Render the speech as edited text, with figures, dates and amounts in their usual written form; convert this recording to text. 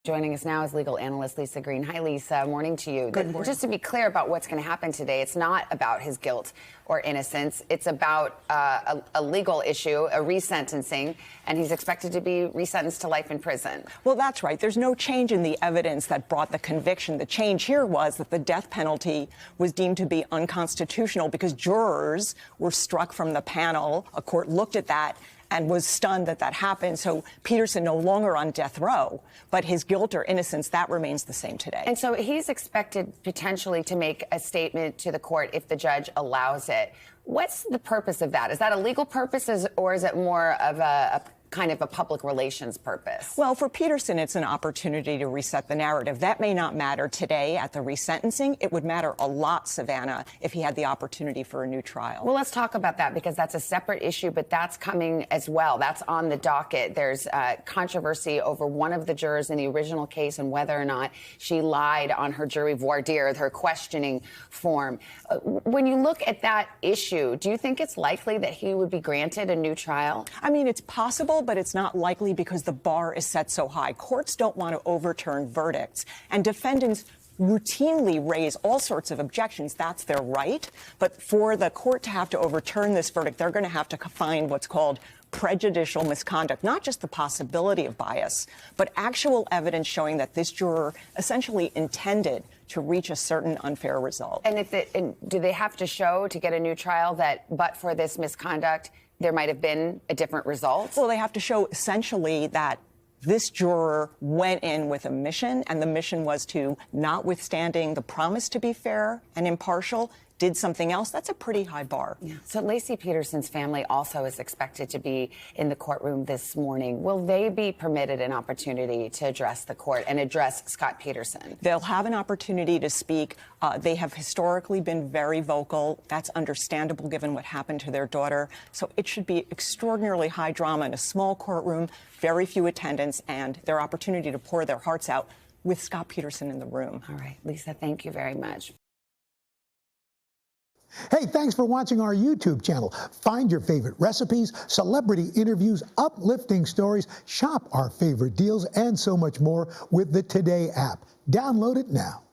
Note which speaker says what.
Speaker 1: Joining us now is legal analyst Lisa Green. Hi, Lisa. Morning to you.
Speaker 2: Good morning.
Speaker 1: Just to be clear about what's going to happen today, it's not about his guilt or innocence. It's about a legal issue, a resentencing, and he's expected to be resentenced to life in prison.
Speaker 2: Well, that's right. There's no change in the evidence that brought the conviction. The change here was that the death penalty was deemed to be unconstitutional because jurors were struck from the panel. A court looked at that and was stunned that that happened. So Peterson no longer on death row, but his guilt or innocence, that remains the same today.
Speaker 1: And so he's expected potentially to make a statement to the court if the judge allows it. What's the purpose of that? Is that a legal purpose or is it more of a kind of a public relations purpose?
Speaker 2: Well, for Peterson, it's an opportunity to reset the narrative. That may not matter today at the resentencing. It would matter a lot, Savannah, if he had the opportunity for a new trial.
Speaker 1: Well, let's talk about that because that's a separate issue, but that's coming as well. That's on the docket. There's controversy over one of the jurors in the original case and whether or not she lied on her jury voir dire, her questioning form. When you look at that issue, do you think it's likely that he would be granted a new trial?
Speaker 2: I mean, it's possible, but it's not likely because the bar is set so high. Courts don't want to overturn verdicts, and defendants routinely raise all sorts of objections. That's their right. But for the court to have to overturn this verdict, they're going to have to find what's called prejudicial misconduct, not just the possibility of bias, but actual evidence showing that this juror essentially intended to reach a certain unfair result.
Speaker 1: And do they have to show to get a new trial that but for this misconduct, there might have been a different result?
Speaker 2: Well, they have to show essentially that this juror went in with a mission, and the mission was to, notwithstanding the promise to be fair and impartial, did something else. That's a pretty high bar.
Speaker 1: Yeah. So Laci Peterson's family also is expected to be in the courtroom this morning. Will they be permitted an opportunity to address the court and address Scott Peterson?
Speaker 2: They'll have an opportunity to speak. They have historically been very vocal. That's understandable given what happened to their daughter. So it should be extraordinarily high drama in a small courtroom, very few attendants, and their opportunity to pour their hearts out with Scott Peterson in the room.
Speaker 1: All right, Lisa, thank you very much.
Speaker 3: Hey, thanks for watching our YouTube channel. Find your favorite recipes, celebrity interviews, uplifting stories, shop our favorite deals, and so much more with the Today app. Download it now.